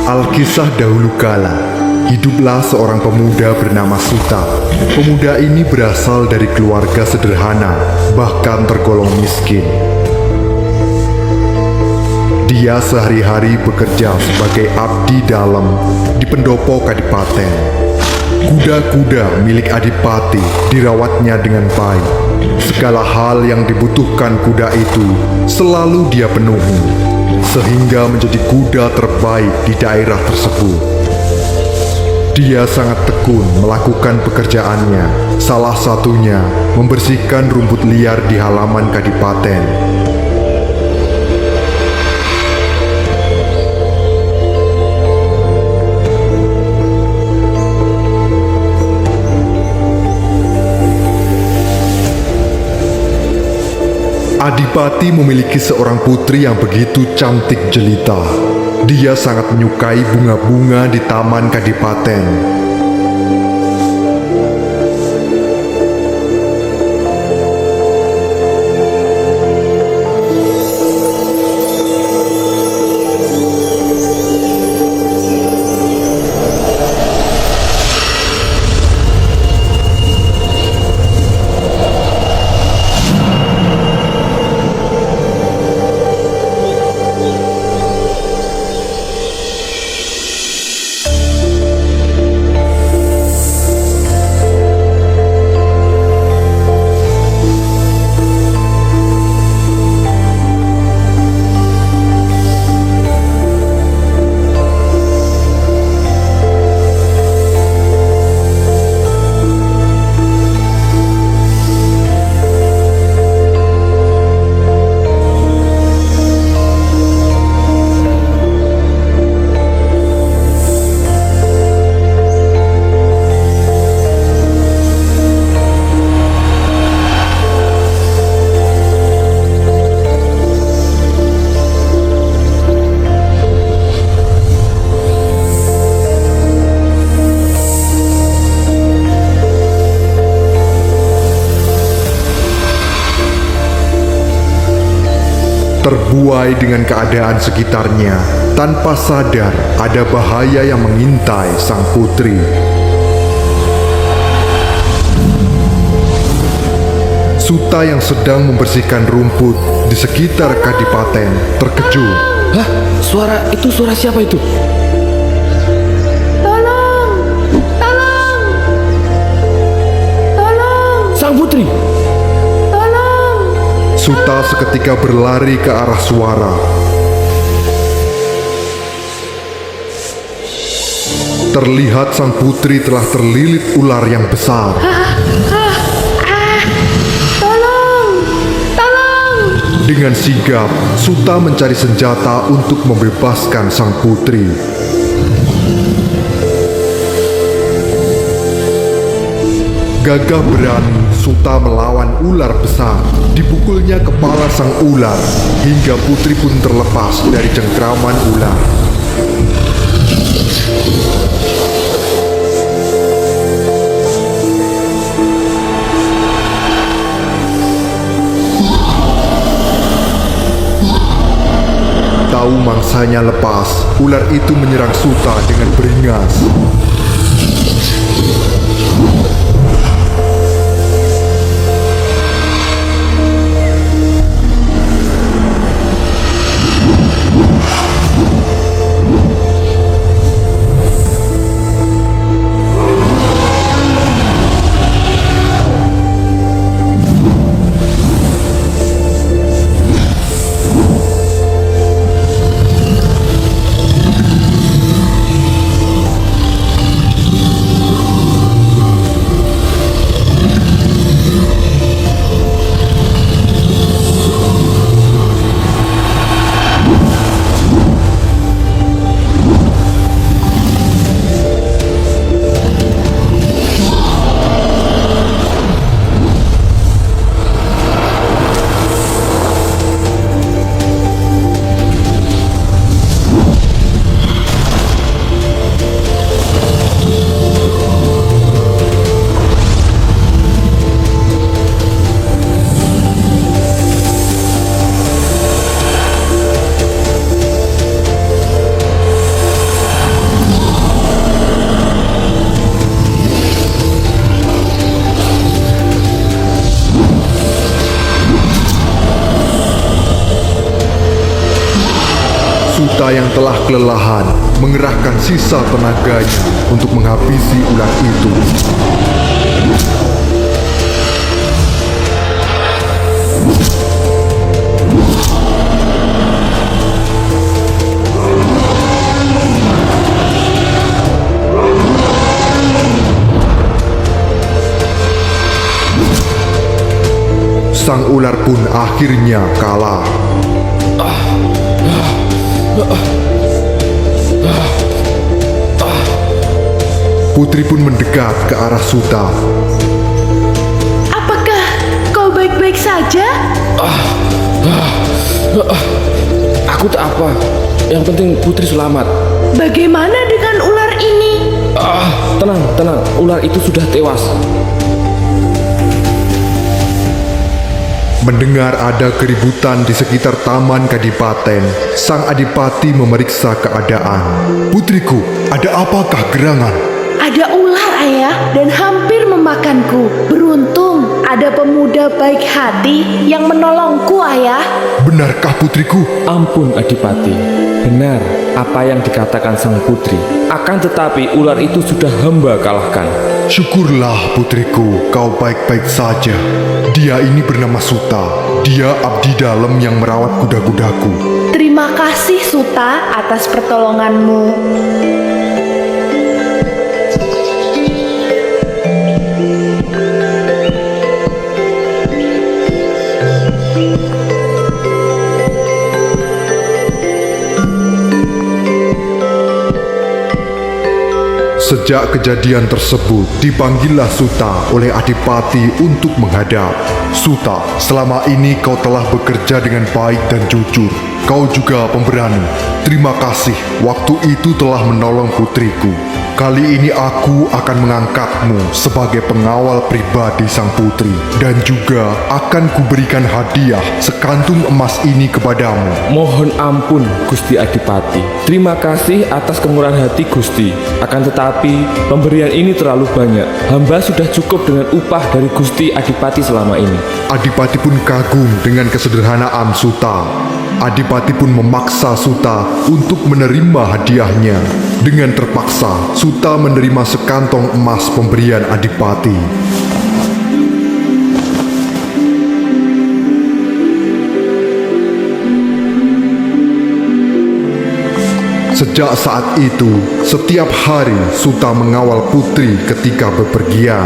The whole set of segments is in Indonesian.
Alkisah dahulu kala, hiduplah seorang pemuda bernama Suta. Pemuda ini berasal dari keluarga sederhana, bahkan tergolong miskin. Dia sehari-hari bekerja sebagai abdi dalam di pendopo Kadipaten. Kuda-kuda milik Adipati dirawatnya dengan baik. Segala hal yang dibutuhkan kuda itu selalu dia penuhi, sehingga menjadi kuda terbaik di daerah tersebut. Dia sangat tekun melakukan pekerjaannya, salah satunya membersihkan rumput liar di halaman Kadipaten. Adipati memiliki seorang putri yang begitu cantik jelita. Dia sangat menyukai bunga-bunga di Taman Kadipaten. Terbuai dengan keadaan sekitarnya, tanpa sadar ada bahaya yang mengintai sang putri. Suta yang sedang membersihkan rumput di sekitar Kadipaten terkejut. Hah? Suara siapa itu? Tolong! Tolong! Tolong! Sang putri! Suta seketika berlari ke arah suara. Terlihat sang putri telah terlilit ular yang besar. Tolong! Tolong! Dengan sigap, Suta mencari senjata untuk membebaskan sang putri. Gagah berani, Suta melawan ular besar. Dipukulnya kepala sang ular, hingga putri pun terlepas dari cengkraman ular. Tahu mangsanya lepas, ular itu menyerang Suta dengan beringas. Suta yang telah kelelahan mengerahkan sisa tenaganya untuk menghabisi ular itu. Sang ular pun akhirnya kalah. Putri pun mendekat ke arah Suta. Apakah kau baik-baik saja? Aku tak apa. Yang penting Putri selamat. Bagaimana dengan ular ini? Tenang, tenang. Ular itu sudah tewas. Mendengar ada keributan di sekitar Taman Kadipaten, sang adipati memeriksa keadaan. Putriku, ada apakah gerangan? Ada ular, Ayah, dan hampir memakanku. Beruntung ada pemuda baik hati yang menolongku, Ayah. Benarkah putriku? Ampun Adipati, benar apa yang dikatakan sang putri. Akan tetapi ular itu sudah hamba kalahkan. Syukurlah putriku, kau baik-baik saja. Dia ini bernama Suta. Dia abdi dalam yang merawat kuda-kudaku. Terima kasih, Suta, atas pertolonganmu. Sejak kejadian tersebut, dipanggillah Suta oleh Adipati untuk menghadap. Suta, selama ini kau telah bekerja dengan baik dan jujur. Kau juga pemberani. Terima kasih, waktu itu telah menolong putriku. Kali ini aku akan mengangkatmu sebagai pengawal pribadi sang putri. Dan juga akan kuberikan hadiah sekantung emas ini kepadamu. Mohon ampun Gusti Adipati. Terima kasih atas kemurahan hati Gusti. Akan tetapi pemberian ini terlalu banyak. Hamba sudah cukup dengan upah dari Gusti Adipati selama ini. Adipati pun kagum dengan kesederhanaan Suta. Adipati pun memaksa Suta untuk menerima hadiahnya. Dengan terpaksa, Suta menerima sekantong emas pemberian Adipati. Sejak saat itu, setiap hari Suta mengawal putri ketika bepergian.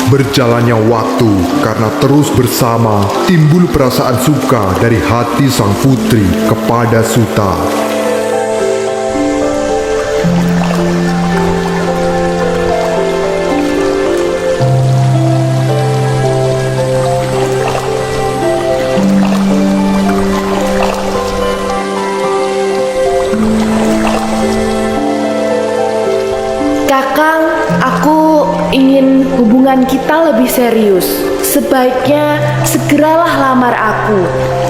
Berjalannya waktu, karena terus bersama, timbul perasaan suka dari hati sang putri kepada Suta. Kakang, aku ingin hubungan kita lebih serius. Sebaiknya segeralah lamar aku.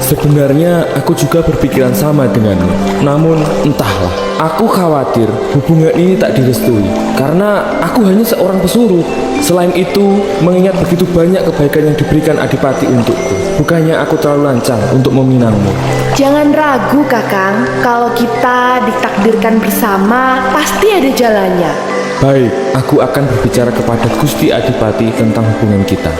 Sebenarnya aku juga berpikiran sama denganmu. Namun entahlah, aku khawatir hubungan ini tak direstui karena aku hanya seorang pesuruh. Selain itu, mengingat begitu banyak kebaikan yang diberikan Adipati untukku, bukannya aku terlalu lancang untuk meminangmu. Jangan ragu, Kakang. Kalau kita ditakdirkan bersama, pasti ada jalannya. Baik, aku akan berbicara kepada Gusti Adipati tentang hubungan kita.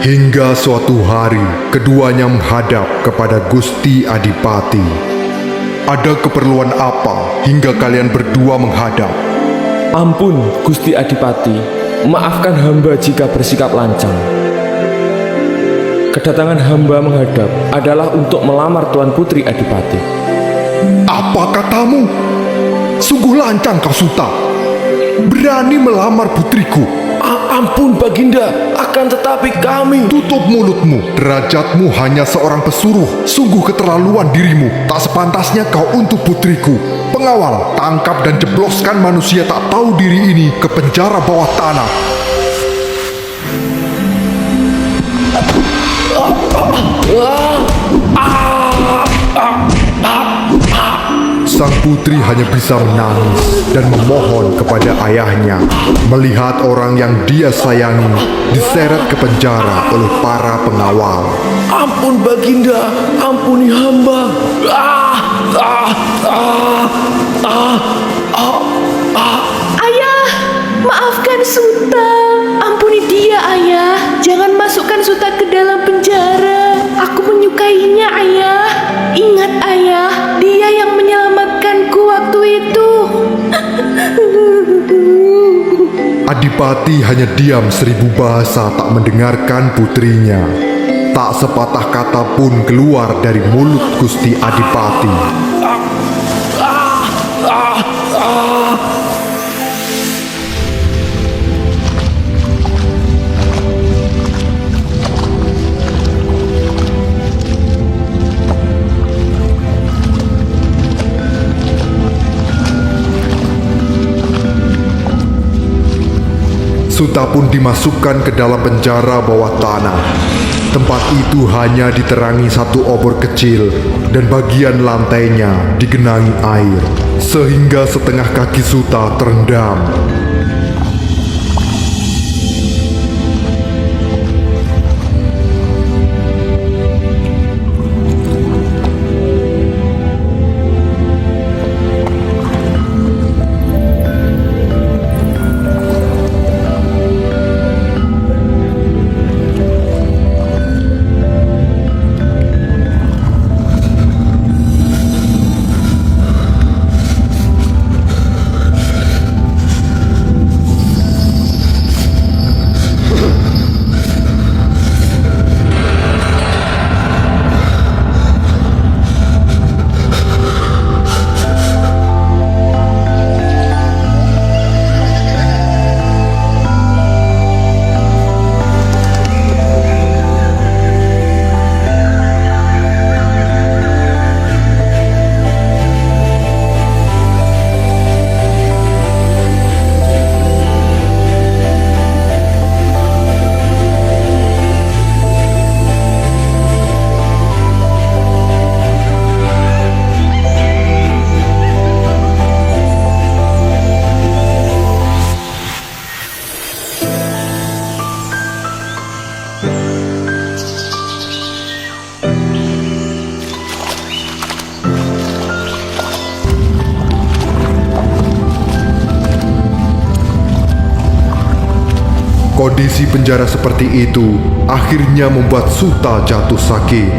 Hingga suatu hari, keduanya menghadap kepada Gusti Adipati. Ada keperluan apa hingga kalian berdua menghadap? Ampun, Gusti Adipati, maafkan hamba jika bersikap lancang. Kedatangan hamba menghadap adalah untuk melamar Tuan Putri Adipati. Apa katamu? Sungguh lancang kau, Suta. Berani melamar putriku. Ampun Baginda, akan tetapi kami... Tutup mulutmu. Derajatmu hanya seorang pesuruh. Sungguh keterlaluan dirimu. Tak sepantasnya kau untuk putriku. Pengawal, tangkap dan jebloskan manusia tak tahu diri ini ke penjara bawah tanah. Sang putri hanya bisa menangis dan memohon kepada ayahnya melihat orang yang dia sayangi diseret ke penjara oleh para pengawal. Ampun Baginda, ampuni hamba. Ayah, maafkan Suta. Ampuni dia, Ayah. Jangan masukkan Suta ke dalam penjara. Aku menyukainya, Ayah. Ingat, Ayah, dia yang menyelamatkanku waktu itu. Adipati hanya diam 1000 bahasa tak mendengarkan putrinya. Tak sepatah kata pun keluar dari mulut Gusti Adipati. Suta pun dimasukkan ke dalam penjara bawah tanah. Tempat itu hanya diterangi satu obor kecil dan bagian lantainya digenangi air, sehingga setengah kaki Suta terendam. Kondisi penjara seperti itu akhirnya membuat Suta jatuh sakit.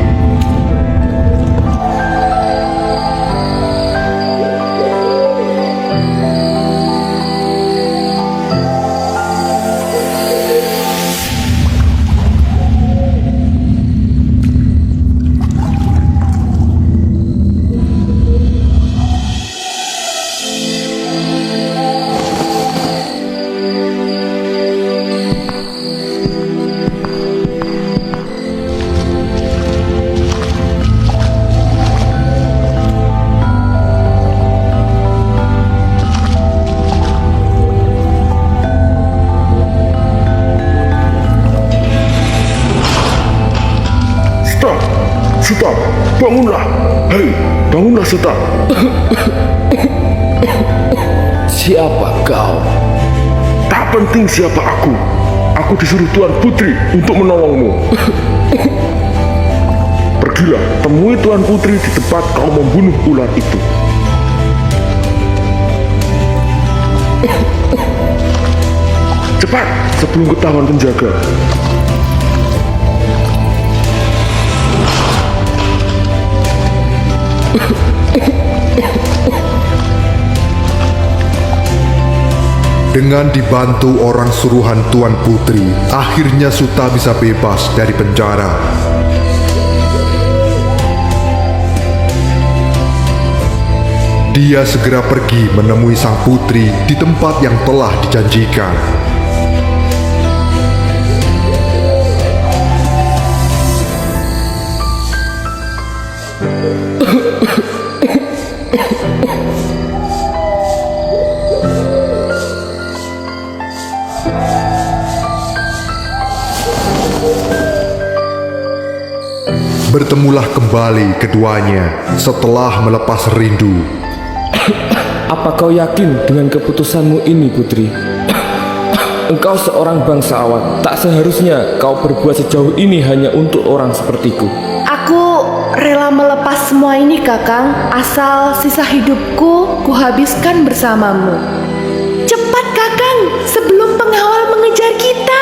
Suta, bangunlah. Hei, bangunlah Suta. Siapa kau? Tak penting siapa aku. Aku disuruh Tuan Putri untuk menolongmu. Pergilah, temui Tuan Putri di tempat kau membunuh ular itu. Cepat, sebelum ketahuan penjaga. Dengan dibantu orang suruhan Tuan Putri, akhirnya Suta bisa bebas dari penjara. Dia segera pergi menemui sang putri di tempat yang telah dijanjikan. Bertemulah kembali keduanya setelah melepas rindu. Apa kau yakin dengan keputusanmu ini, Putri? Engkau seorang bangsawan. Tak seharusnya kau berbuat sejauh ini hanya untuk orang sepertiku. Aku rela melepas semua ini, Kakang, asal sisa hidupku kuhabiskan bersamamu. Cepat, Kakang, sebelum pengawal mengejar kita.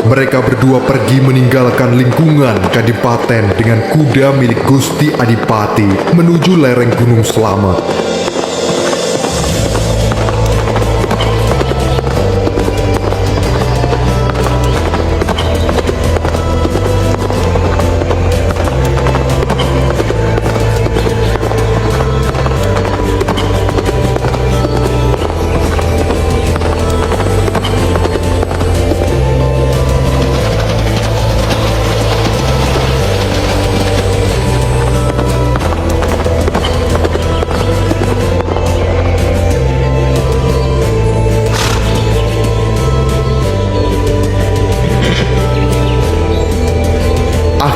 Mereka berdua pergi meninggalkan lingkungan kadipaten dengan kuda milik Gusti Adipati menuju lereng Gunung Slamet.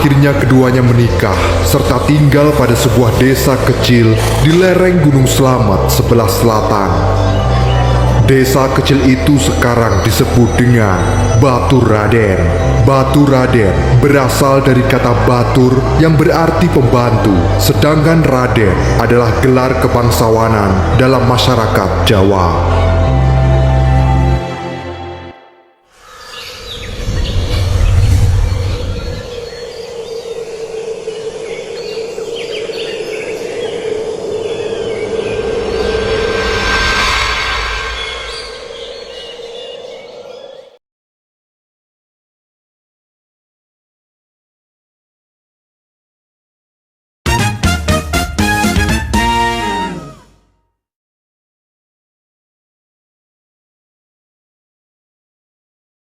Akhirnya keduanya menikah serta tinggal pada sebuah desa kecil di lereng Gunung Slamet sebelah selatan. Desa kecil itu sekarang disebut dengan Batu Raden. Batu Raden berasal dari kata batur yang berarti pembantu, sedangkan Raden adalah gelar kebangsawanan dalam masyarakat Jawa.